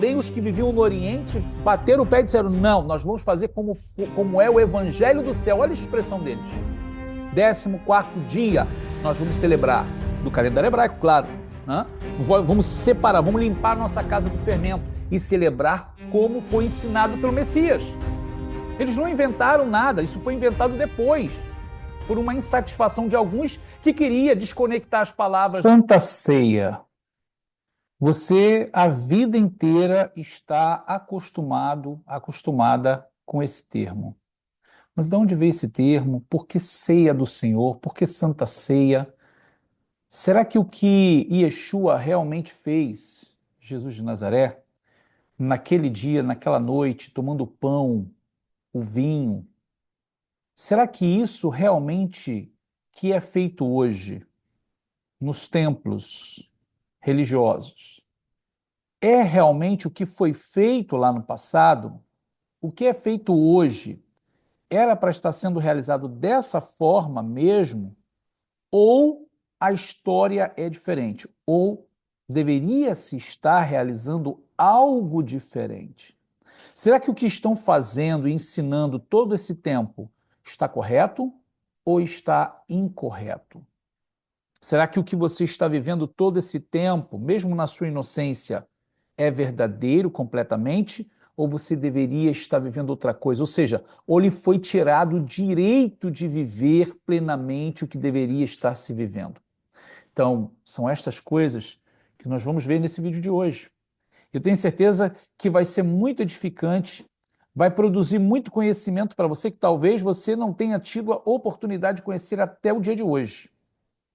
Porém, os que viviam no Oriente bateram o pé e disseram, não, nós vamos fazer como é o Evangelho do céu. Olha a expressão deles. 14º dia nós vamos celebrar, do calendário hebraico, claro, né? Vamos separar, vamos limpar nossa casa do fermento e celebrar como foi ensinado pelo Messias. Eles não inventaram nada, isso foi inventado depois, por uma insatisfação de alguns que queria desconectar as palavras. Santa Ceia. Você a vida inteira está acostumada com esse termo. Mas de onde veio esse termo? Por que ceia do Senhor? Por que Santa Ceia? Será que o que Yeshua realmente fez, Jesus de Nazaré, naquele dia, naquela noite, tomando o pão, o vinho, será que isso realmente que é feito hoje nos templos religiosos é realmente o que foi feito lá no passado? O que é feito hoje era para estar sendo realizado dessa forma mesmo? Ou a história é diferente? Ou deveria-se estar realizando algo diferente? Será que o que estão fazendo e ensinando todo esse tempo está correto ou está incorreto? Será que o que você está vivendo todo esse tempo, mesmo na sua inocência, é verdadeiro completamente? Ou você deveria estar vivendo outra coisa? Ou seja, ou lhe foi tirado o direito de viver plenamente o que deveria estar se vivendo? Então, são estas coisas que nós vamos ver nesse vídeo de hoje. Eu tenho certeza que vai ser muito edificante, vai produzir muito conhecimento para você que talvez você não tenha tido a oportunidade de conhecer até o dia de hoje.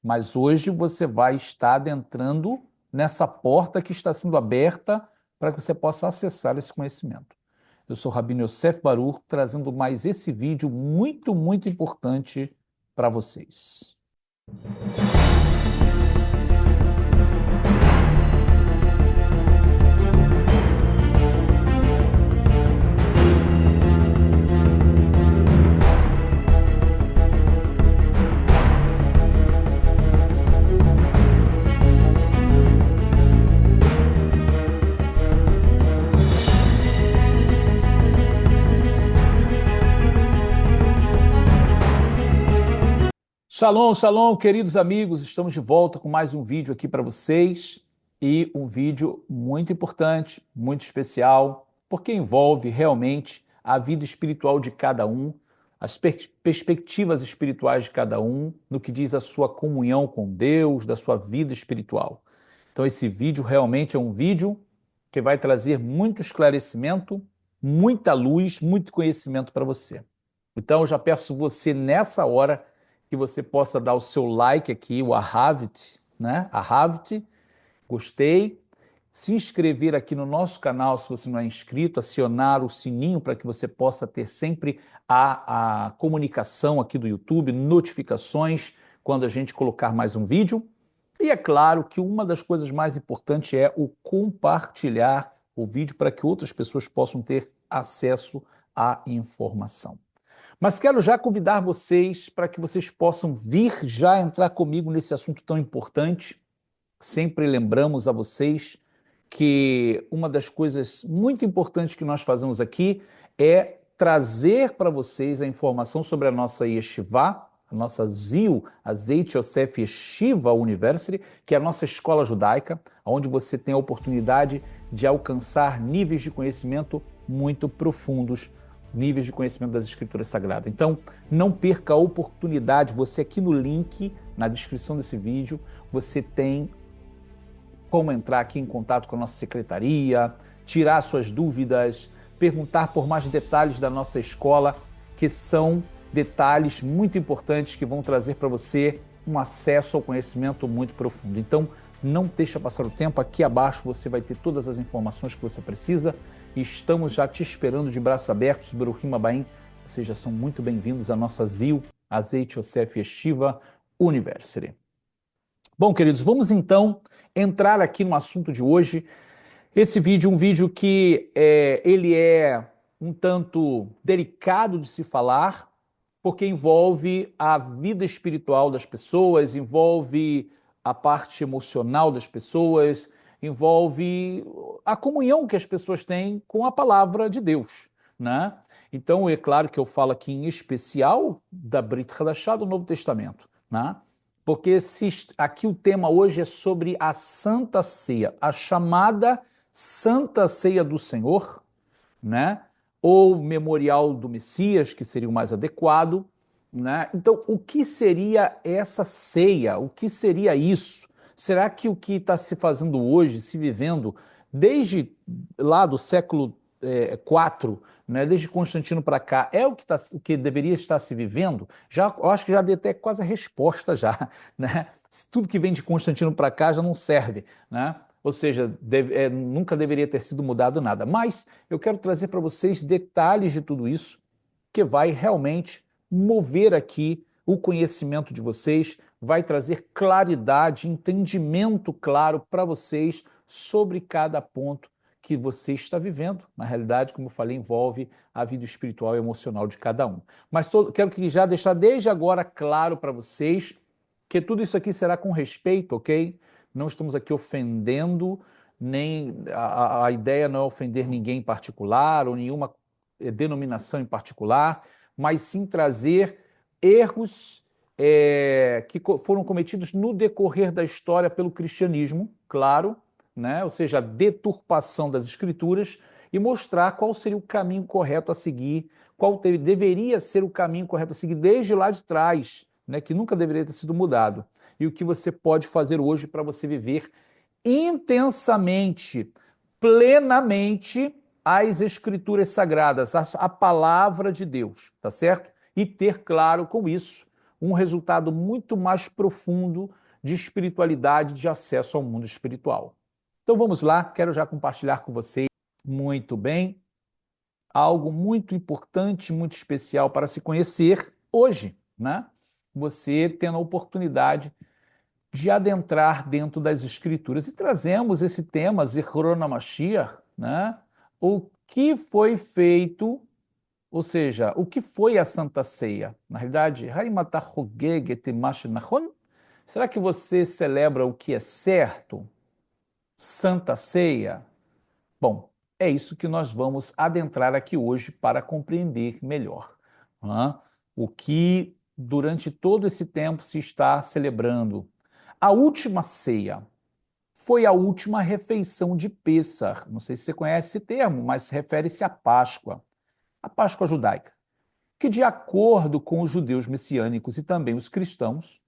Mas hoje você vai estar adentrando nessa porta que está sendo aberta para que você possa acessar esse conhecimento. Eu sou o Rabino Yosef Baruch, trazendo mais esse vídeo muito importante para vocês. Shalom, shalom, queridos amigos, estamos de volta com mais um vídeo aqui para vocês e um vídeo muito importante, muito especial, porque envolve realmente a vida espiritual de cada um, as perspectivas espirituais de cada um, no que diz a sua comunhão com Deus, da sua vida espiritual. Então esse vídeo realmente é um vídeo que vai trazer muito esclarecimento, muita luz, muito conhecimento para você. Então eu já peço você nessa hora que você possa dar o seu like aqui, o Ahavit, né? Ahavit, gostei. Se inscrever aqui no nosso canal, se você não é inscrito, acionar o sininho para que você possa ter sempre a comunicação aqui do YouTube, notificações quando a gente colocar mais um vídeo. E é claro que uma das coisas mais importantes é o compartilhar o vídeo para que outras pessoas possam ter acesso à informação. Mas quero já convidar vocês para que vocês possam vir já entrar comigo nesse assunto tão importante. Sempre lembramos a vocês que uma das coisas muito importantes que nós fazemos aqui é trazer para vocês a informação sobre a nossa Yeshivá, a nossa ZIL, a Zeit Yosef Yeshiva University, que é a nossa escola judaica, onde você tem a oportunidade de alcançar níveis de conhecimento muito profundos, níveis de conhecimento das Escrituras Sagradas. Então, não perca a oportunidade, você aqui no link, na descrição desse vídeo, você tem como entrar aqui em contato com a nossa secretaria, tirar suas dúvidas, perguntar por mais detalhes da nossa escola, que são detalhes muito importantes que vão trazer para você um acesso ao conhecimento muito profundo. Então, não deixa passar o tempo, aqui abaixo você vai ter todas as informações que você precisa. Estamos já te esperando de braços abertos, Baruchim Abaim. Vocês já são muito bem-vindos à nossa ZIL, a Zeit Yosef Yeshiva University. Bom, queridos, vamos então entrar aqui no assunto de hoje. Esse vídeo é um vídeo que ele é um tanto delicado de se falar, porque envolve a vida espiritual das pessoas, envolve a parte emocional das pessoas, envolve a comunhão que as pessoas têm com a palavra de Deus, né? Então, é claro que eu falo aqui em especial da Brit Hadashah do Novo Testamento, né? Porque aqui o tema hoje é sobre a Santa Ceia, a chamada Santa Ceia do Senhor, né? Ou memorial do Messias, que seria o mais adequado, né? Então, o que seria essa ceia? O que seria isso? Será que o que está se fazendo hoje, se vivendo desde lá do século IV, né, desde Constantino para cá, é o que deveria estar se vivendo? Já, eu acho que já dei até quase a resposta já, né? Tudo que vem de Constantino para cá já não serve, né? Ou seja, nunca deveria ter sido mudado nada. Mas eu quero trazer para vocês detalhes de tudo isso que vai realmente mover aqui o conhecimento de vocês, vai trazer claridade, entendimento claro para vocês sobre cada ponto que você está vivendo. Na realidade, como eu falei, envolve a vida espiritual e emocional de cada um. Mas quero que já deixar desde agora claro para vocês que tudo isso aqui será com respeito, ok? Não estamos aqui ofendendo, nem a ideia não é ofender ninguém em particular ou nenhuma denominação em particular, mas sim trazer erros que foram cometidos no decorrer da história pelo cristianismo, claro, né? Ou seja, a deturpação das escrituras e mostrar qual seria o caminho correto a seguir, qual deveria ser o caminho correto a seguir desde lá de trás, né? Que nunca deveria ter sido mudado, e o que você pode fazer hoje para você viver intensamente, plenamente as escrituras sagradas, a palavra de Deus, tá certo? E ter, claro, com isso, um resultado muito mais profundo de espiritualidade, de acesso ao mundo espiritual. Então vamos lá, quero já compartilhar com vocês muito bem algo muito importante, muito especial para se conhecer hoje, né? Você tendo a oportunidade de adentrar dentro das escrituras. E trazemos esse tema, Zichron HaMashiach, né? O que foi feito, ou seja, o que foi a Santa Ceia? Na realidade, será que você celebra o que é certo? Santa Ceia? Bom, é isso que nós vamos adentrar aqui hoje para compreender melhor, né? O que durante todo esse tempo se está celebrando. A última ceia foi a última refeição de Pêssar. Não sei se você conhece esse termo, mas refere-se à Páscoa, a Páscoa judaica, que de acordo com os judeus messiânicos e também os cristãos,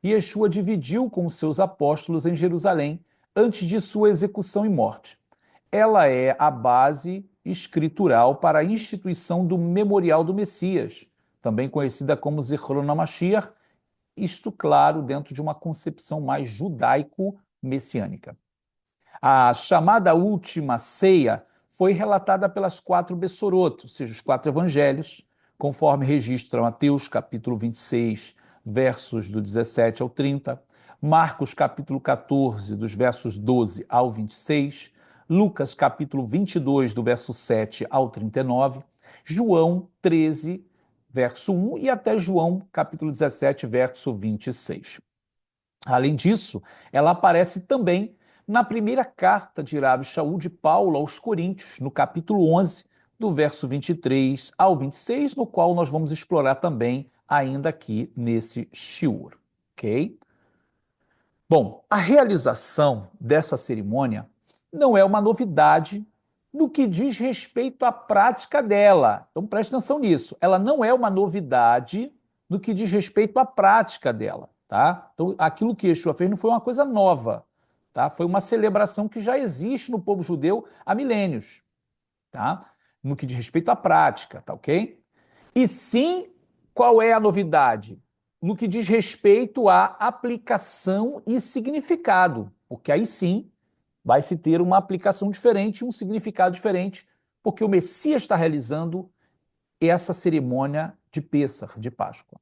Yeshua dividiu com os seus apóstolos em Jerusalém antes de sua execução e morte. Ela é a base escritural para a instituição do Memorial do Messias, também conhecida como Zichron HaMashiach, isto, claro, dentro de uma concepção mais judaico-messiânica. A chamada última ceia foi relatada pelas 4 Bessorot, ou seja, os 4 evangelhos, conforme registra Mateus, capítulo 26, versos do 17 ao 30, Marcos, capítulo 14, dos versos 12 ao 26, Lucas, capítulo 22, do verso 7 ao 39, João 13, verso 1, e até João, capítulo 17, verso 26. Além disso, ela aparece também na primeira carta de Rabi Shaul de Paulo aos Coríntios, no capítulo 11, do verso 23 ao 26, no qual nós vamos explorar também ainda aqui nesse shiur, ok? Bom, a realização dessa cerimônia não é uma novidade no que diz respeito à prática dela. Então preste atenção nisso. Ela não é uma novidade no que diz respeito à prática dela, tá? Então aquilo que Yeshua fez não foi uma coisa nova, tá? Foi uma celebração que já existe no povo judeu há milênios, tá? No que diz respeito à prática, tá ok? E sim, qual é a novidade? No que diz respeito à aplicação e significado, porque aí sim vai se ter uma aplicação diferente, um significado diferente, porque o Messias está realizando essa cerimônia de Pêssar, de Páscoa.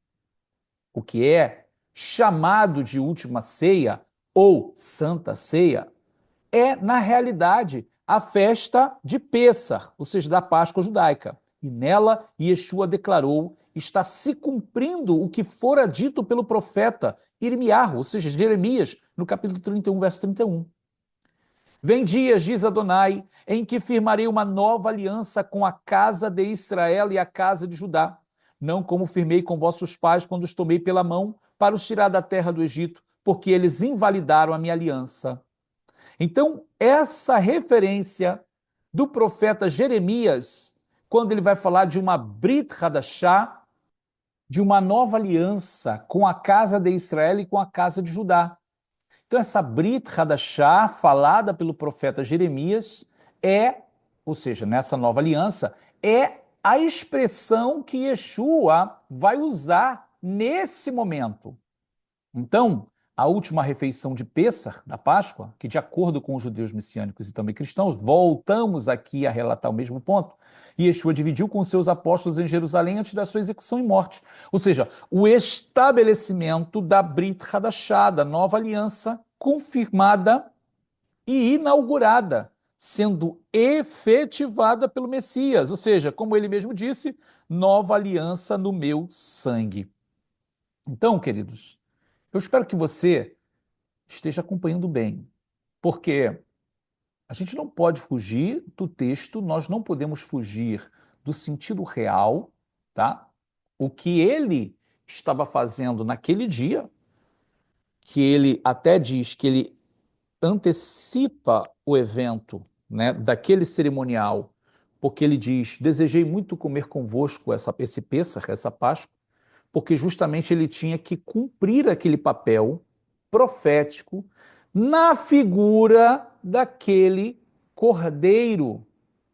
O que é chamado de última ceia ou Santa Ceia é, na realidade, a festa de Pêssar, ou seja, da Páscoa judaica. E nela, Yeshua declarou, está se cumprindo o que fora dito pelo profeta Irmiarro, ou seja, Jeremias, no capítulo 31, verso 31. Vem dias, diz Adonai, em que firmarei uma nova aliança com a casa de Israel e a casa de Judá, não como firmei com vossos pais quando os tomei pela mão para os tirar da terra do Egito, porque eles invalidaram a minha aliança. Então, essa referência do profeta Jeremias, quando ele vai falar de uma Brit Hadashah, de uma nova aliança com a casa de Israel e com a casa de Judá. Então, essa Brit Hadashah, falada pelo profeta Jeremias, ou seja, nessa nova aliança, é a expressão que Yeshua vai usar nesse momento. Então, a última refeição de Pêssar, da Páscoa, que de acordo com os judeus messiânicos e também cristãos, voltamos aqui a relatar o mesmo ponto, Yeshua dividiu com seus apóstolos em Jerusalém antes da sua execução e morte. Ou seja, o estabelecimento da Brit Hadashah, da nova aliança, confirmada e inaugurada, sendo efetivada pelo Messias. Ou seja, como ele mesmo disse, nova aliança no meu sangue. Então, queridos, eu espero que você esteja acompanhando bem, porque a gente não pode fugir do texto, nós não podemos fugir do sentido real, tá? O que ele estava fazendo naquele dia, que ele até diz que ele antecipa o evento, né, daquele cerimonial, porque ele diz: desejei muito comer convosco esse Pêssar, essa Páscoa, porque justamente ele tinha que cumprir aquele papel profético na figura daquele cordeiro.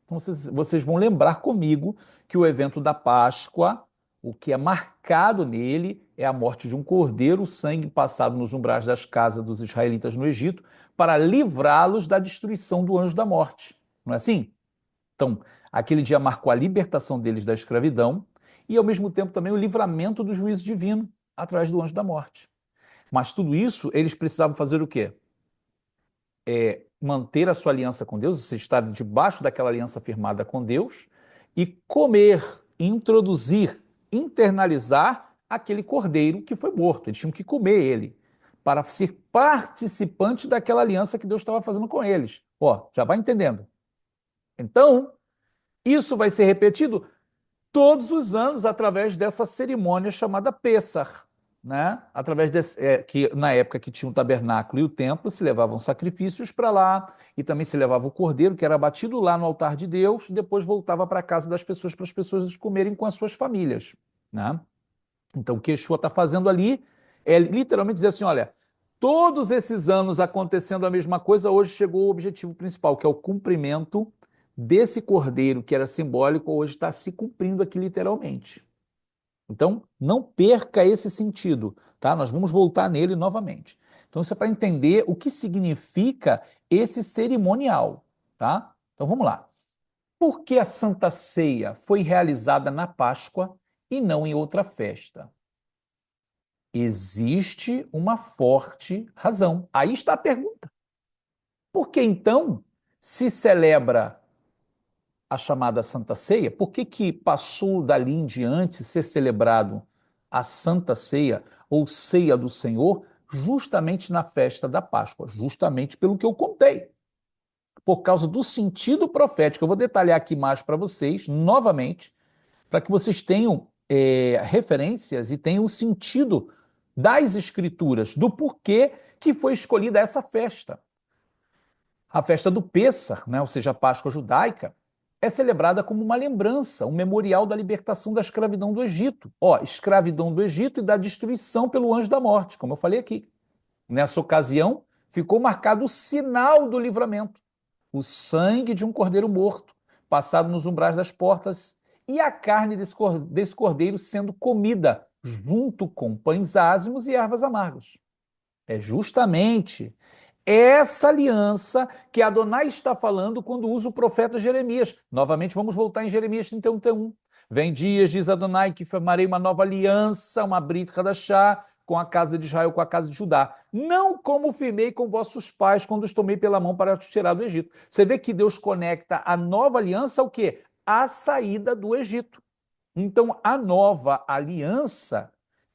Então vocês vão lembrar comigo que o evento da Páscoa, o que é marcado nele é a morte de um cordeiro, o sangue passado nos umbrais das casas dos israelitas no Egito, para livrá-los da destruição do anjo da morte. Não é assim? Então, aquele dia marcou a libertação deles da escravidão e, ao mesmo tempo, também o livramento do juízo divino através do anjo da morte. Mas tudo isso, eles precisavam fazer o quê? Manter a sua aliança com Deus, você estar debaixo daquela aliança firmada com Deus e comer, introduzir, internalizar aquele cordeiro que foi morto. Eles tinham que comer ele para ser participante daquela aliança que Deus estava fazendo com eles. Ó, já vai entendendo. Então, isso vai ser repetido todos os anos através dessa cerimônia chamada Pêssar, né? Através que na época que tinha o tabernáculo e o templo se levavam sacrifícios para lá e também se levava o cordeiro que era abatido lá no altar de Deus e depois voltava para a casa das pessoas para as pessoas comerem com as suas famílias, né? Então o que Yeshua está fazendo ali é literalmente dizer assim, olha, todos esses anos acontecendo a mesma coisa, hoje chegou o objetivo principal, que é o cumprimento desse cordeiro que era simbólico, hoje está se cumprindo aqui literalmente. Então, não perca esse sentido, tá? Nós vamos voltar nele novamente. Então, isso é para entender o que significa esse cerimonial, tá? Então, vamos lá. Por que a Santa Ceia foi realizada na Páscoa e não em outra festa? Existe uma forte razão. Aí está a pergunta. Por que então se celebra a chamada Santa Ceia? Por que que passou dali em diante ser celebrado a Santa Ceia ou Ceia do Senhor justamente na festa da Páscoa? Justamente pelo que eu contei. Por causa do sentido profético. Eu vou detalhar aqui mais para vocês, novamente, para que vocês tenham referências e tenham o sentido das Escrituras, do porquê que foi escolhida essa festa. A festa do Pêssar, né, ou seja, a Páscoa judaica, é celebrada como uma lembrança, um memorial da libertação da escravidão do Egito. Ó, escravidão do Egito e da destruição pelo anjo da morte, como eu falei aqui. Nessa ocasião, ficou marcado o sinal do livramento, o sangue de um cordeiro morto, passado nos umbrais das portas, e a carne desse cordeiro sendo comida junto com pães ázimos e ervas amargas. É justamente essa aliança que Adonai está falando quando usa o profeta Jeremias. Novamente, vamos voltar em Jeremias 31. Vem dias, diz Adonai, que formarei uma nova aliança, uma Brit Hadashah, com a casa de Israel, com a casa de Judá. Não como firmei com vossos pais quando os tomei pela mão para os tirar do Egito. Você vê que Deus conecta a nova aliança ao quê? A saída do Egito. Então, a nova aliança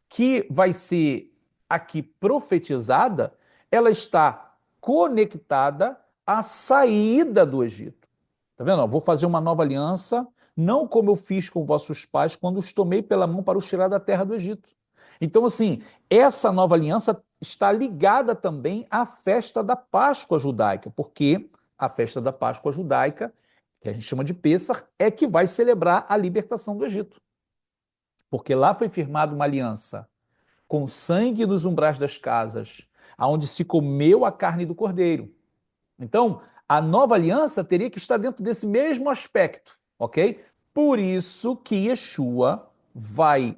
que vai ser aqui profetizada, ela está conectada a saída do Egito. Tá vendo? Ó, vou fazer uma nova aliança, não como eu fiz com vossos pais quando os tomei pela mão para os tirar da terra do Egito. Então, assim, essa nova aliança está ligada também à festa da Páscoa judaica, porque a festa da Páscoa judaica, que a gente chama de Pêssar, é que vai celebrar a libertação do Egito. Porque lá foi firmada uma aliança com sangue nos umbrais das casas, aonde se comeu a carne do cordeiro. Então, a nova aliança teria que estar dentro desse mesmo aspecto, ok? Por isso que Yeshua vai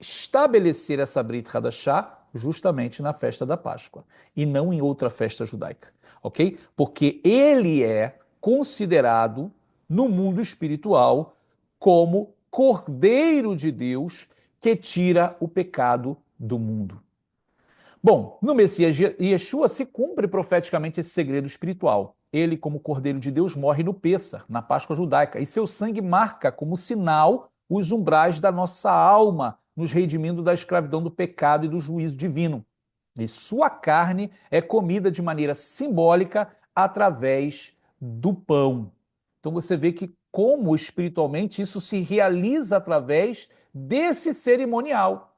estabelecer essa Brit Hadashah justamente na festa da Páscoa e não em outra festa judaica, ok? Porque ele é considerado no mundo espiritual como Cordeiro de Deus que tira o pecado do mundo. Bom, no Messias Yeshua se cumpre profeticamente esse segredo espiritual. Ele, como Cordeiro de Deus, morre no Pêssar, na Páscoa judaica, e seu sangue marca como sinal os umbrais da nossa alma, nos redimindo da escravidão do pecado e do juízo divino. E sua carne é comida de maneira simbólica através do pão. Então você vê que como espiritualmente isso se realiza através desse cerimonial.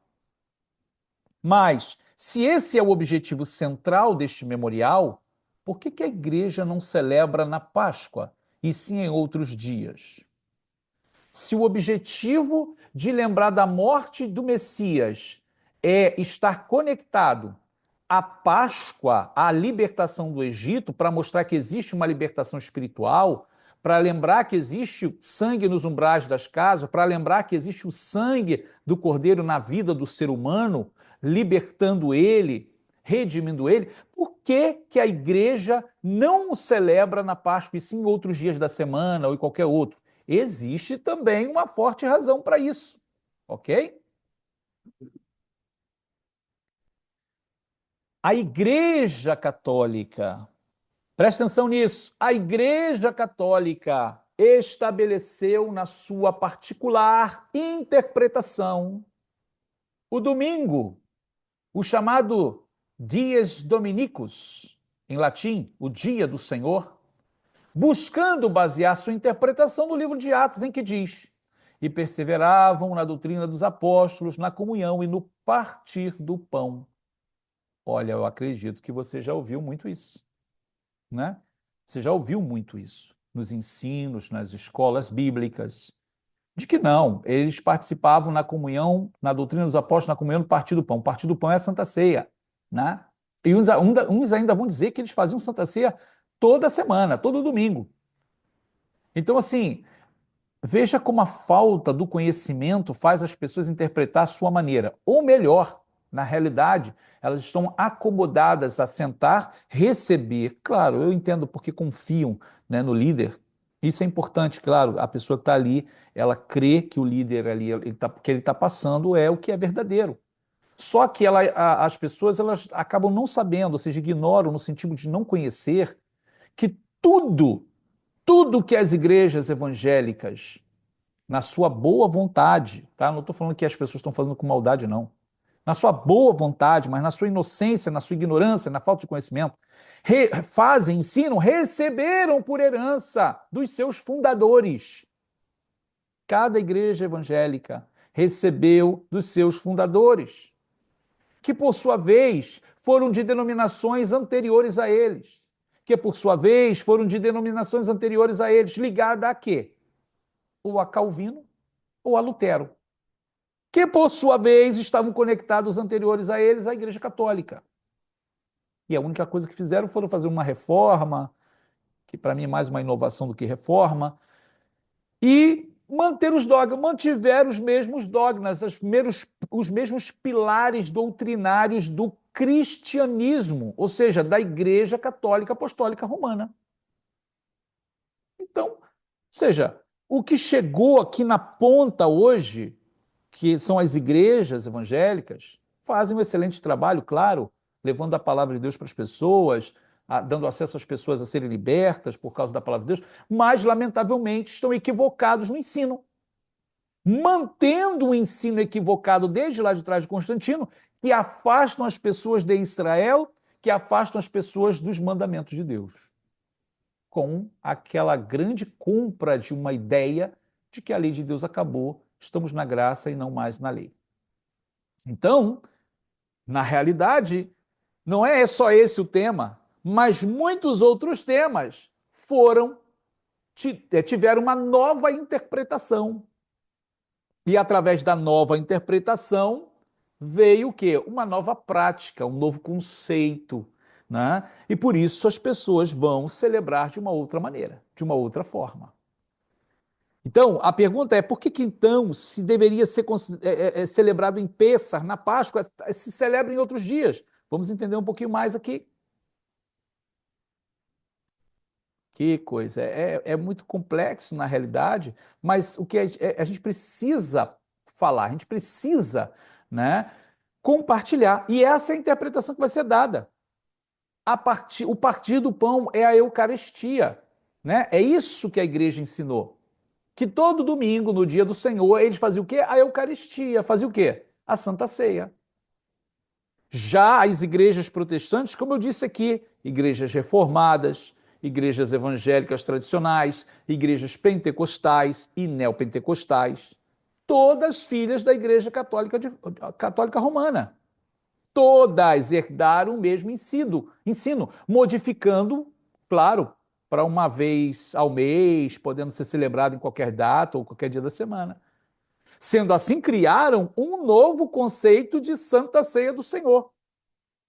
Mas, se esse é o objetivo central deste memorial, por que a igreja não celebra na Páscoa e sim em outros dias? Se o objetivo de lembrar da morte do Messias é estar conectado à Páscoa, à libertação do Egito, para mostrar que existe uma libertação espiritual, para lembrar que existe sangue nos umbrais das casas, para lembrar que existe o sangue do Cordeiro na vida do ser humano, libertando ele, redimindo ele, por que a igreja não o celebra na Páscoa e sim em outros dias da semana ou em qualquer outro? Existe também uma forte razão para isso, ok? A Igreja Católica, presta atenção nisso, a Igreja Católica estabeleceu na sua particular interpretação o domingo, o chamado Dies Dominicus, em latim, o dia do Senhor, buscando basear sua interpretação no livro de Atos, em que diz: e perseveravam na doutrina dos apóstolos, na comunhão e no partir do pão. Olha, eu acredito que você já ouviu muito isso, né? Você já ouviu muito isso nos ensinos, nas escolas bíblicas, de que não, eles participavam na comunhão, na doutrina dos apóstolos, na comunhão no partir do pão. O partir do pão é a Santa Ceia, né? E uns ainda vão dizer que eles faziam Santa Ceia toda semana, todo domingo. Então, assim, veja como a falta do conhecimento faz as pessoas interpretar a sua maneira. Ou melhor, na realidade, elas estão acomodadas a sentar, receber. Claro, eu entendo porque confiam, né, no líder. Isso é importante, claro. A pessoa que está ali, ela crê que o líder ali, que ele está passando é o que é verdadeiro. Só que as pessoas elas acabam não sabendo, ou seja, ignoram no sentido de não conhecer que tudo que as igrejas evangélicas, na sua boa vontade, tá? Não estou falando que as pessoas estão fazendo com maldade, não. Na sua boa vontade, mas na sua inocência, na sua ignorância, na falta de conhecimento, fazem, ensinam, receberam por herança dos seus fundadores. Cada igreja evangélica recebeu dos seus fundadores, que por sua vez foram de denominações anteriores a eles, que por sua vez foram de denominações anteriores a eles, ligada a quê? Ou a Calvino ou a Lutero, que por sua vez estavam conectados anteriores a eles à Igreja Católica. E a única coisa que fizeram foram fazer uma reforma, que para mim é mais uma inovação do que reforma, e manter os dogmas, mantiveram os mesmos dogmas, os mesmos pilares doutrinários do cristianismo, ou seja, da Igreja Católica Apostólica Romana. Então, ou seja, o que chegou aqui na ponta hoje, que são as igrejas evangélicas, fazem um excelente trabalho, claro, levando a palavra de Deus para as pessoas, dando acesso às pessoas a serem libertas por causa da palavra de Deus, mas, lamentavelmente, estão equivocados no ensino. Mantendo o ensino equivocado desde lá de trás de Constantino, que afastam as pessoas de Israel, que afastam as pessoas dos mandamentos de Deus. com aquela grande compra de uma ideia de que a lei de Deus acabou, estamos na graça e não mais na lei. Então, na realidade, não é só esse o tema, mas muitos outros temas tiveram uma nova interpretação. E através da nova interpretação veio o quê? Uma nova prática, um novo conceito, né? E por isso as pessoas vão celebrar de uma outra maneira, de uma outra forma. Então, a pergunta é, por que que então se deveria ser celebrado em Pêssar, na Páscoa, se celebra em outros dias? Vamos entender um pouquinho mais aqui. Que coisa, é muito complexo na realidade, mas o que a gente precisa falar, a gente precisa, né, compartilhar. E essa é a interpretação que vai ser dada. O partir do pão é a Eucaristia, né? É isso que a igreja ensinou. Que todo domingo, no dia do Senhor, eles faziam o quê? A Eucaristia. Fazia o quê? A Santa Ceia. Já as igrejas protestantes, como eu disse aqui, igrejas reformadas, igrejas evangélicas tradicionais, igrejas pentecostais e neopentecostais, todas filhas da Igreja Católica Romana. Todas herdaram o mesmo ensino, modificando, claro, para uma vez ao mês, podendo ser celebrado em qualquer data ou qualquer dia da semana. Sendo assim, criaram um novo conceito de Santa Ceia do Senhor,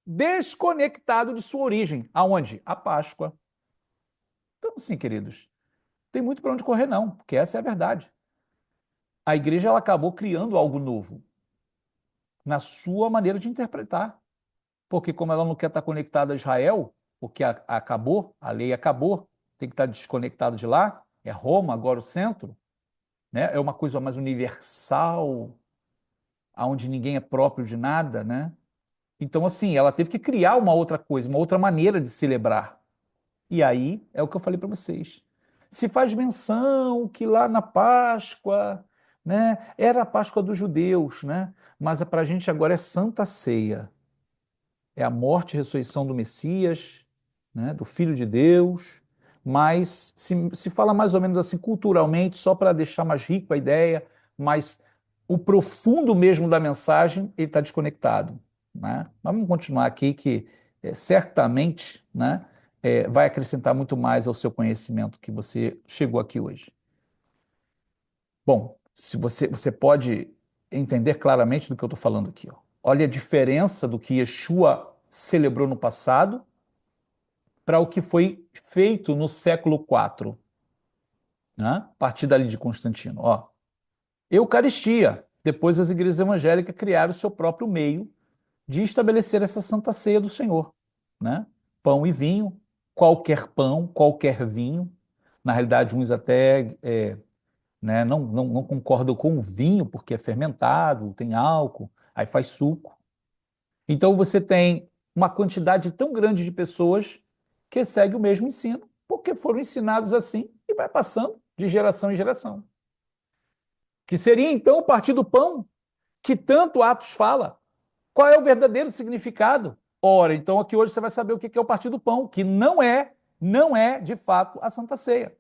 desconectado de sua origem. Aonde? A Páscoa. Então, sim, queridos, tem muito para onde correr não, porque essa é a verdade. A igreja ela acabou criando algo novo na sua maneira de interpretar, porque como ela não quer estar conectada a Israel, porque acabou, a lei acabou, tem que estar desconectado de lá, é Roma agora o centro, né? É uma coisa mais universal, aonde ninguém é próprio de nada, né? Então, assim, ela teve que criar uma outra coisa, uma outra maneira de celebrar. E aí é o que eu falei para vocês. Se faz menção que lá na Páscoa, né, era a Páscoa dos judeus, né? Mas para a gente agora é Santa Ceia. É a morte e ressurreição do Messias, né, do Filho de Deus, mas se fala mais ou menos assim culturalmente, só para deixar mais rico a ideia, mas o profundo mesmo da mensagem, ele está desconectado. Né? Mas vamos continuar aqui que certamente, né, vai acrescentar muito mais ao seu conhecimento que você chegou aqui hoje. Bom, se você pode entender claramente do que eu estou falando aqui. Ó. Olha a diferença do que Yeshua celebrou no passado para o que foi feito no século IV, né? A partir dali de Constantino. Ó, Eucaristia. Depois as igrejas evangélicas criaram o seu próprio meio de estabelecer essa Santa Ceia do Senhor, né? Pão e vinho, qualquer pão, qualquer vinho. Na realidade, uns até né, não concordam com o vinho, porque é fermentado, tem álcool, aí faz suco. Então você tem uma quantidade tão grande de pessoas que segue o mesmo ensino, porque foram ensinados assim e vai passando de geração em geração. Que seria então o partir do pão, que tanto Atos fala. Qual é o verdadeiro significado? Ora, então aqui hoje você vai saber o que é o partir do pão, que não é de fato a Santa Ceia.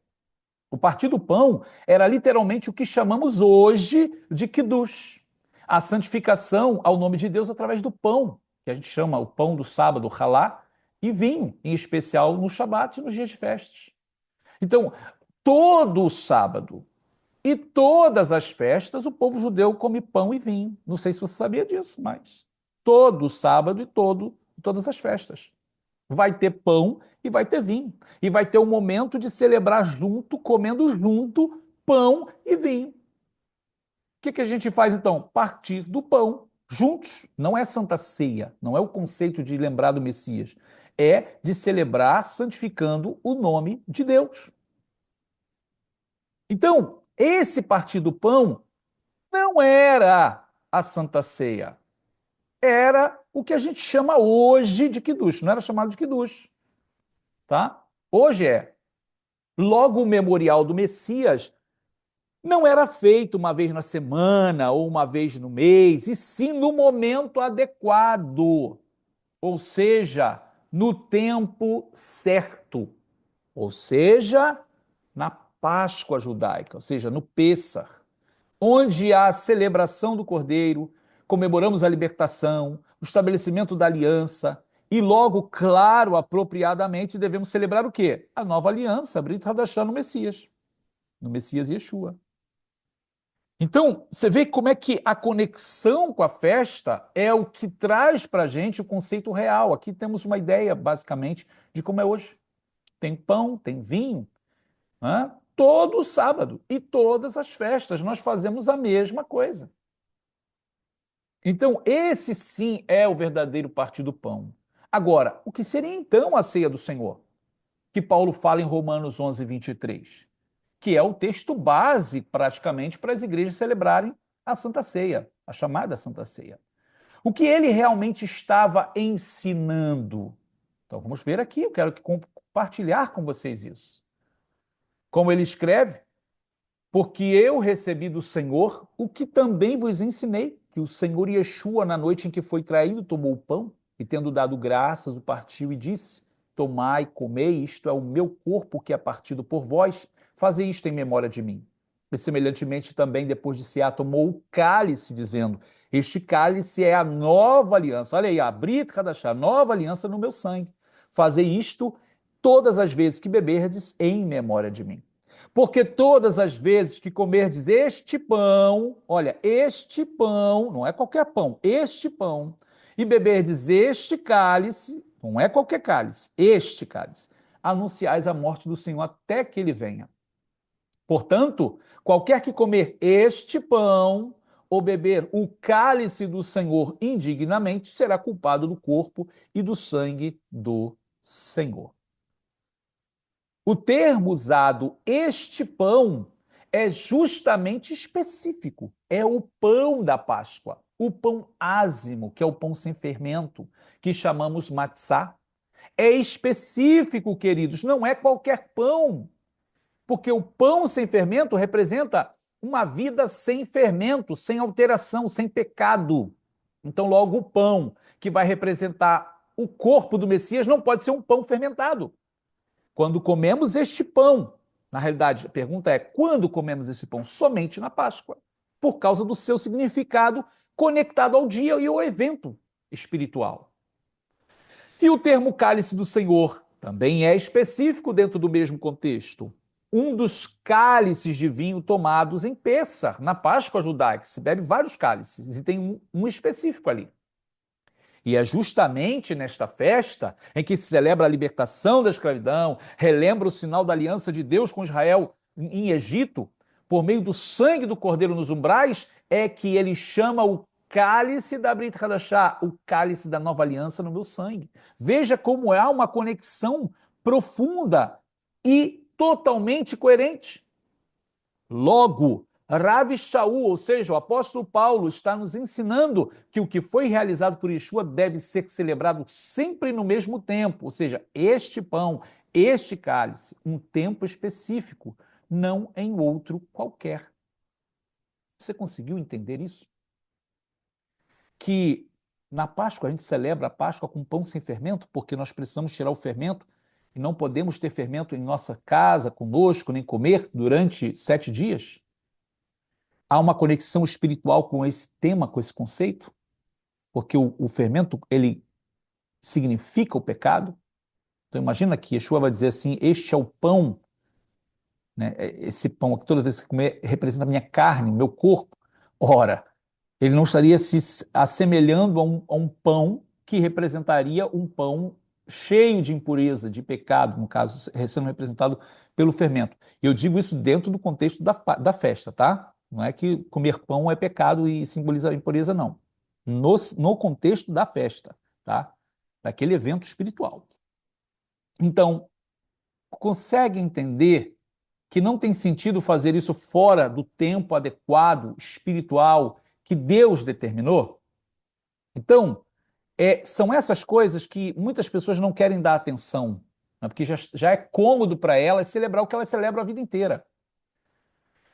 O partir do pão era literalmente o que chamamos hoje de Kiddush, a santificação ao nome de Deus através do pão, que a gente chama o pão do sábado, halá, e vinho, em especial no Shabat e nos dias de festas. Então, todo o sábado e todas as festas, o povo judeu come pão e vinho. Não sei se você sabia disso, mas todo o sábado e todas as festas. Vai ter pão e vai ter vinho. E vai ter um momento de celebrar junto, comendo junto, pão e vinho. O que a gente faz então? Partir do pão, juntos. Não é Santa Ceia, não é o conceito de lembrar do Messias. É de celebrar santificando o nome de Deus. Então, esse partir do pão não era a Santa Ceia. Era o que a gente chama hoje de Kiddush. Não era chamado de Kiddush. Tá? Hoje é. Logo, o memorial do Messias não era feito uma vez na semana ou uma vez no mês, e sim no momento adequado, ou seja, no tempo certo. ou seja, na Páscoa judaica, ou seja, no Pêssar, onde há a celebração do Cordeiro, comemoramos a libertação, o estabelecimento da aliança, e logo, claro, apropriadamente, devemos celebrar o quê? A nova aliança, Brit Hadashah no Messias Yeshua. Então, você vê como é que a conexão com a festa é o que traz para a gente o conceito real. Aqui temos uma ideia, basicamente, de como é hoje. Tem pão, tem vinho, né? Todo sábado e todas as festas nós fazemos a mesma coisa. Então, esse sim é o verdadeiro partir do pão. Agora, o que seria então a ceia do Senhor? Que Paulo fala em Romanos 11, 23, que é o texto base, praticamente, para as igrejas celebrarem a Santa Ceia, a chamada Santa Ceia. O que ele realmente estava ensinando? Então, vamos ver aqui, eu quero compartilhar com vocês isso. Como ele escreve, porque eu recebi do Senhor o que também vos ensinei, que o Senhor Yeshua, na noite em que foi traído, tomou o pão e, tendo dado graças, o partiu e disse: tomai, comei, isto é o meu corpo que é partido por vós, fazei isto em memória de mim. E semelhantemente também, depois de cear, tomou o cálice, dizendo: este cálice é a nova aliança. Olha aí, Brit Hadashah, nova aliança no meu sangue. Fazei isto todas as vezes que beberdes em memória de mim. Porque todas as vezes que comerdes este pão, olha, este pão, não é qualquer pão, este pão, e beberdes este cálice, não é qualquer cálice, este cálice, anunciais a morte do Senhor até que ele venha. Portanto, qualquer que comer este pão ou beber o cálice do Senhor indignamente será culpado do corpo e do sangue do Senhor. O termo usado, este pão, é justamente específico. É o pão da Páscoa, o pão ázimo, que é o pão sem fermento, que chamamos matzá. É específico, queridos, não é qualquer pão, porque o pão sem fermento representa uma vida sem fermento, sem alteração, sem pecado. Então, logo, o pão que vai representar o corpo do Messias não pode ser um pão fermentado. Quando comemos este pão, na realidade, a pergunta é: quando comemos esse pão? Somente na Páscoa, por causa do seu significado conectado ao dia e ao evento espiritual. E o termo cálice do Senhor também é específico dentro do mesmo contexto. Um dos cálices de vinho tomados em Pêssar, na Páscoa judaica, se bebe vários cálices, e tem um específico ali. E é justamente nesta festa em que se celebra a libertação da escravidão, relembra o sinal da aliança de Deus com Israel em Egito, por meio do sangue do cordeiro nos umbrais, é que ele chama o cálice da Brit Hadashah, o cálice da nova aliança no meu sangue. Veja como há uma conexão profunda e totalmente coerente. Logo, Rav Shaul, ou seja, o apóstolo Paulo, está nos ensinando que o que foi realizado por Yeshua deve ser celebrado sempre no mesmo tempo, ou seja, este pão, este cálice, um tempo específico, não em outro qualquer. Você conseguiu entender isso? Que na Páscoa a gente celebra a Páscoa com pão sem fermento, porque nós precisamos tirar o fermento e não podemos ter fermento em nossa casa, conosco, nem comer durante 7 dias? Há uma conexão espiritual com esse tema, com esse conceito, porque o fermento, ele significa o pecado. Então imagina que Yeshua vai dizer assim: este é o pão, né? Esse pão aqui, toda vez que comer, representa a minha carne, o meu corpo. Ora, ele não estaria se assemelhando a um pão que representaria um pão cheio de impureza, de pecado, no caso, sendo representado pelo fermento. Eu digo isso dentro do contexto da festa, tá? Não é que comer pão é pecado e simboliza a impureza, não. No contexto da festa, tá? Daquele evento espiritual. Então, consegue entender que não tem sentido fazer isso fora do tempo adequado, espiritual, que Deus determinou? Então, são essas coisas que muitas pessoas não querem dar atenção, né? Porque já é cômodo para elas celebrar o que elas celebram a vida inteira.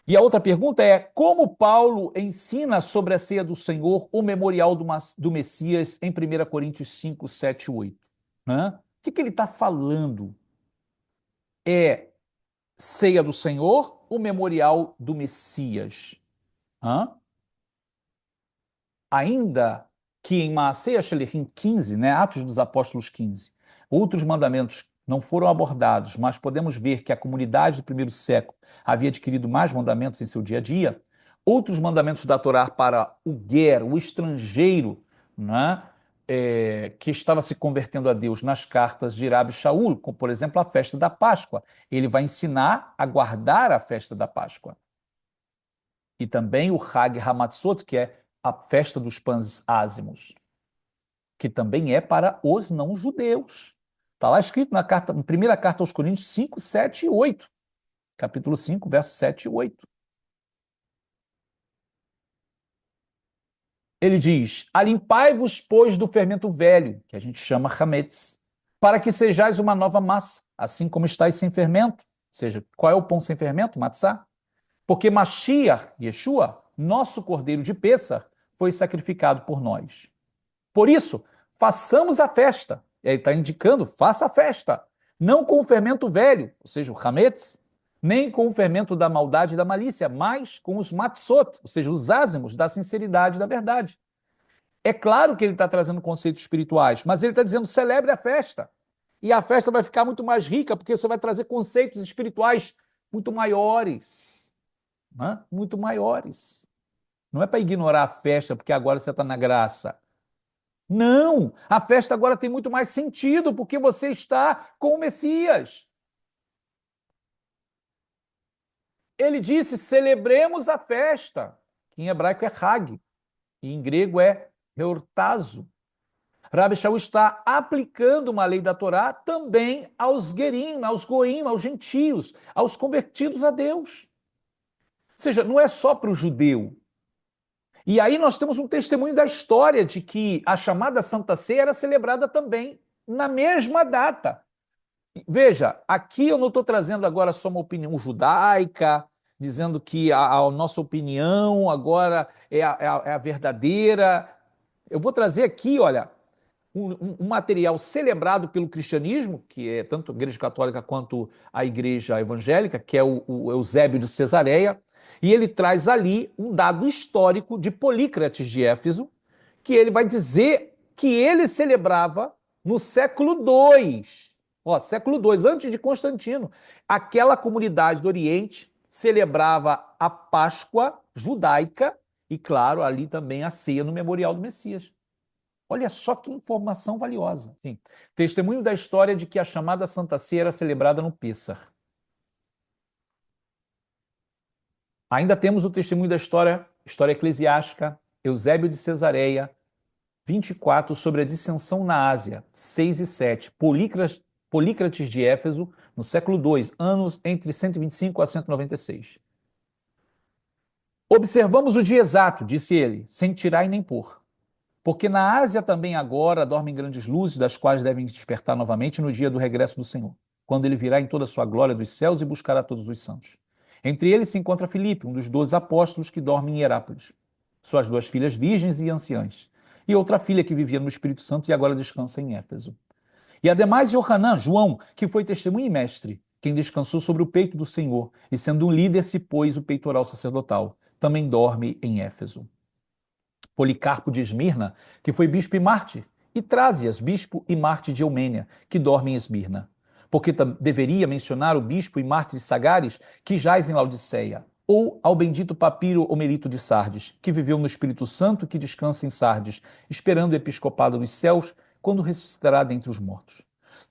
E a outra pergunta é: como Paulo ensina sobre a ceia do Senhor, o memorial do Messias, em 1 Coríntios 5, 7 e 8? Né? O que ele está falando? É ceia do Senhor ou memorial do Messias? Hã? Ainda que em Maaseia Shelichim 15, né, Atos dos Apóstolos 15, outros mandamentos não foram abordados, mas podemos ver que a comunidade do primeiro século havia adquirido mais mandamentos em seu dia a dia, outros mandamentos da Torá para o guer, o estrangeiro, né, que estava se convertendo a Deus nas cartas de Rabi Shaul, como por exemplo a festa da Páscoa. Ele vai ensinar a guardar a festa da Páscoa. E também o Hag Hamatzot, que é a festa dos pães ázimos, que também é para os não-judeus. Está lá escrito na primeira carta aos Coríntios 5, 7 e 8. Capítulo 5, versos 7 e 8. Ele diz: alimpai-vos, pois, do fermento velho, que a gente chama hametz, para que sejais uma nova massa, assim como estáis sem fermento. Ou seja, qual é o pão sem fermento? Matzá. Porque Mashiach, Yeshua, nosso cordeiro de Pêssar, foi sacrificado por nós. Por isso, façamos a festa. Ele está indicando, faça a festa. Não com o fermento velho, ou seja, o hametz, nem com o fermento da maldade e da malícia, mas com os matzot, ou seja, os ázimos da sinceridade e da verdade. É claro que ele está trazendo conceitos espirituais, mas ele está dizendo, celebre a festa. E a festa vai ficar muito mais rica, porque você vai trazer conceitos espirituais muito maiores. Né? Muito maiores. Não é para ignorar a festa, porque agora você está na graça. Não! A festa agora tem muito mais sentido, porque você está com o Messias. Ele disse, celebremos a festa, que em hebraico é Hag, e em grego é Heortazo. Rabi Shaul está aplicando uma lei da Torá também aos Gerim, aos Goim, aos gentios, aos convertidos a Deus. Ou seja, não é só para o judeu. E aí nós temos um testemunho da história de que a chamada Santa Ceia era celebrada também na mesma data. Veja, aqui eu não estou trazendo agora só uma opinião judaica, dizendo que a nossa opinião agora é a verdadeira. Eu vou trazer aqui, olha, um material celebrado pelo cristianismo, que é tanto a Igreja Católica quanto a Igreja Evangélica, que é o Eusébio de Cesareia, e ele traz ali um dado histórico de Polícrates de Éfeso, que ele vai dizer que ele celebrava no século II, século II, antes de Constantino. Aquela comunidade do Oriente celebrava a Páscoa judaica e, claro, ali também a ceia no memorial do Messias. Olha só que informação valiosa. Sim. Testemunho da história de que a chamada Santa Ceia era celebrada no Pêssar. Ainda temos o testemunho da história eclesiástica, Eusébio de Cesareia, 24, sobre a dissensão na Ásia, 6 e 7, Polícrates de Éfeso, no século II, anos entre 125 a 196. Observamos o dia exato, disse ele, sem tirar e nem pôr. Porque na Ásia também agora dormem grandes luzes, das quais devem despertar novamente no dia do regresso do Senhor, quando ele virá em toda a sua glória dos céus e buscará todos os santos. Entre eles se encontra Filipe, um dos 12 apóstolos que dorme em Herápolis, suas duas filhas virgens e anciãs, e outra filha que vivia no Espírito Santo e agora descansa em Éfeso. E ademais Johanã, João, que foi testemunho e mestre, quem descansou sobre o peito do Senhor, e sendo um líder se pôs o peitoral sacerdotal, também dorme em Éfeso. Policarpo de Esmirna, que foi bispo e mártir, e Trásias, bispo e mártir de Eumênia, que dorme em Esmirna. Porque deveria mencionar o bispo e mártir de Sagares, que jaz em Laodiceia, ou ao bendito Papiro Omelito de Sardes, que viveu no Espírito Santo, que descansa em Sardes, esperando o episcopado nos céus, quando ressuscitará dentre os mortos.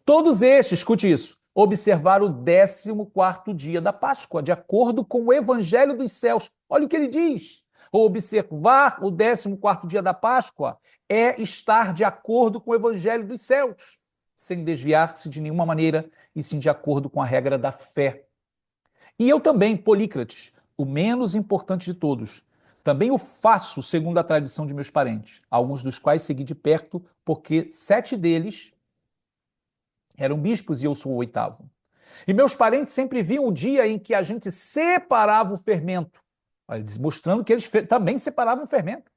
Todos estes, escute isso, observaram o 14º dia da Páscoa, de acordo com o Evangelho dos céus. Olha o que ele diz. Observar o 14º dia da Páscoa é estar de acordo com o Evangelho dos céus, sem desviar-se de nenhuma maneira e sim de acordo com a regra da fé. E eu também, Polícrates, o menos importante de todos, também o faço segundo a tradição de meus parentes, alguns dos quais segui de perto, porque 7 deles eram bispos e eu sou o 8º. E meus parentes sempre viam o dia em que a gente separava o fermento, mostrando que eles também separavam o fermento.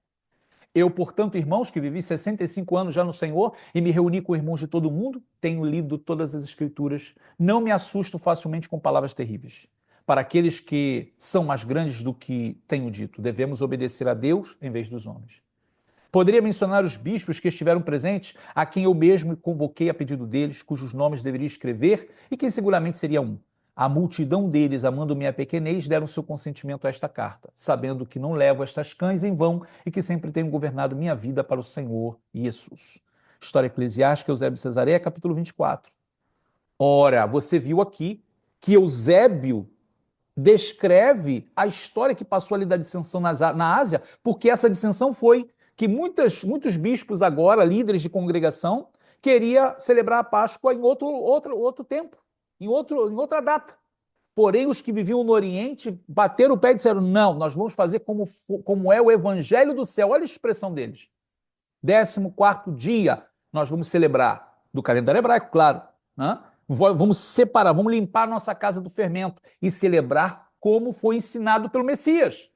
Eu, portanto, irmãos, que vivi 65 anos já no Senhor e me reuni com irmãos de todo mundo, tenho lido todas as Escrituras, não me assusto facilmente com palavras terríveis. Para aqueles que são mais grandes do que tenho dito, devemos obedecer a Deus em vez dos homens. Poderia mencionar os bispos que estiveram presentes, a quem eu mesmo convoquei a pedido deles, cujos nomes deveria escrever e quem seguramente seria um. A multidão deles, amando-me a pequenez, deram seu consentimento a esta carta, sabendo que não levo estas cães em vão e que sempre tenho governado minha vida para o Senhor Jesus. História Eclesiástica, Eusébio de Cesareia, capítulo 24. Ora, você viu aqui que Eusébio descreve a história que passou ali da dissensão na Ásia, porque essa dissensão foi que muitos bispos agora, líderes de congregação, queria celebrar a Páscoa em outro tempo, em outra data. Porém, os que viviam no Oriente bateram o pé e disseram, não, nós vamos fazer como é o Evangelho do céu. Olha a expressão deles. 14º dia nós vamos celebrar, do calendário hebraico, claro, né? Vamos separar, vamos limpar a nossa casa do fermento e celebrar como foi ensinado pelo Messias.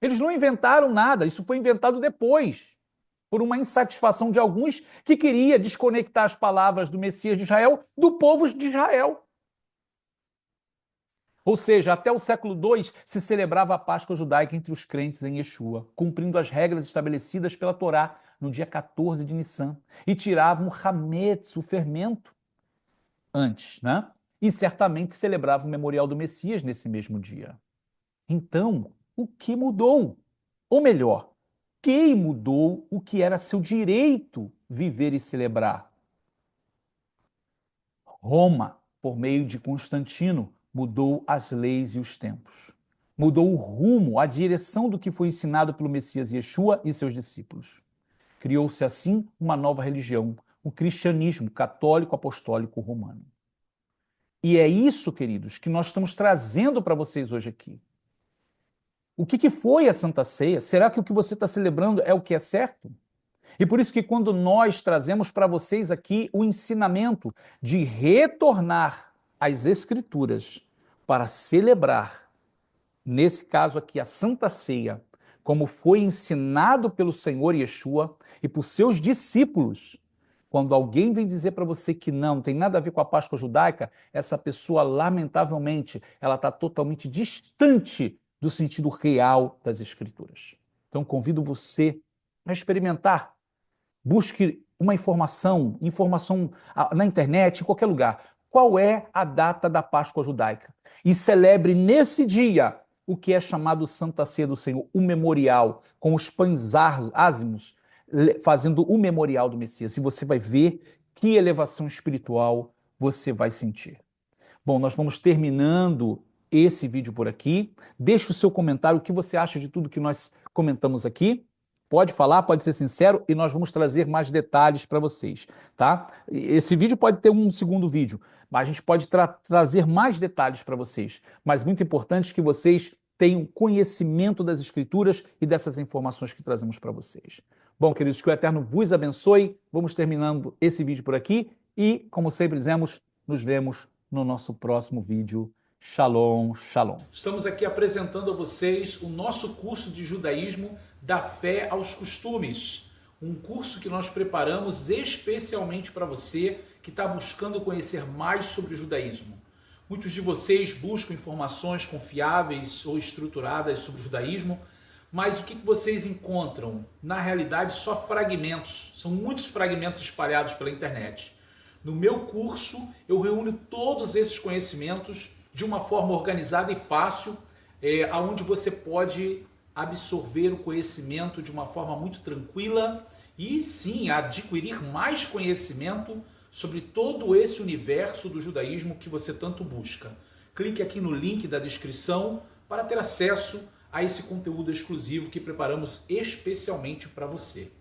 Eles não inventaram nada, isso foi inventado depois, por uma insatisfação de alguns que queria desconectar as palavras do Messias de Israel do povo de Israel. Ou seja, até o século II se celebrava a Páscoa judaica entre os crentes em Yeshua, cumprindo as regras estabelecidas pela Torá no dia 14 de Nissan, e tiravam o hametz, o fermento, antes, né? E certamente celebrava o memorial do Messias nesse mesmo dia. Então, o que mudou? Ou melhor, quem mudou o que era seu direito viver e celebrar? Roma, por meio de Constantino, mudou as leis e os tempos. Mudou o rumo, a direção do que foi ensinado pelo Messias Yeshua e seus discípulos. Criou-se assim uma nova religião, o cristianismo católico apostólico romano. E é isso, queridos, que nós estamos trazendo para vocês hoje aqui. O que foi a Santa Ceia? Será que o que você está celebrando é o que é certo? E por isso que quando nós trazemos para vocês aqui o ensinamento de retornar às Escrituras para celebrar, nesse caso aqui, a Santa Ceia, como foi ensinado pelo Senhor Yeshua e por seus discípulos, quando alguém vem dizer para você que não tem nada a ver com a Páscoa judaica, essa pessoa, lamentavelmente, ela está totalmente distante do sentido real das Escrituras. Então, convido você a experimentar. Busque uma informação na internet, em qualquer lugar. Qual é a data da Páscoa judaica? E celebre nesse dia o que é chamado Santa Ceia do Senhor, o memorial, com os pães ázimos, fazendo o memorial do Messias. E você vai ver que elevação espiritual você vai sentir. Bom, nós vamos terminando esse vídeo por aqui. Deixe o seu comentário, o que você acha de tudo que nós comentamos aqui. Pode falar, pode ser sincero, e nós vamos trazer mais detalhes para vocês, tá? Esse vídeo pode ter um segundo vídeo, mas a gente pode trazer mais detalhes para vocês. Mas muito importante que vocês tenham conhecimento das Escrituras e dessas informações que trazemos para vocês. Bom, queridos, que o Eterno vos abençoe. Vamos terminando esse vídeo por aqui e, como sempre dizemos, nos vemos no nosso próximo vídeo. Shalom, shalom. Estamos aqui apresentando a vocês o nosso curso de judaísmo da fé aos costumes. Um curso que nós preparamos especialmente para você que está buscando conhecer mais sobre o judaísmo. Muitos de vocês buscam informações confiáveis ou estruturadas sobre o judaísmo, mas o que vocês encontram? Na realidade, só fragmentos. São muitos fragmentos espalhados pela internet. No meu curso, eu reúno todos esses conhecimentos de uma forma organizada e fácil, onde você pode absorver o conhecimento de uma forma muito tranquila e sim adquirir mais conhecimento sobre todo esse universo do judaísmo que você tanto busca. Clique aqui no link da descrição para ter acesso a esse conteúdo exclusivo que preparamos especialmente para você.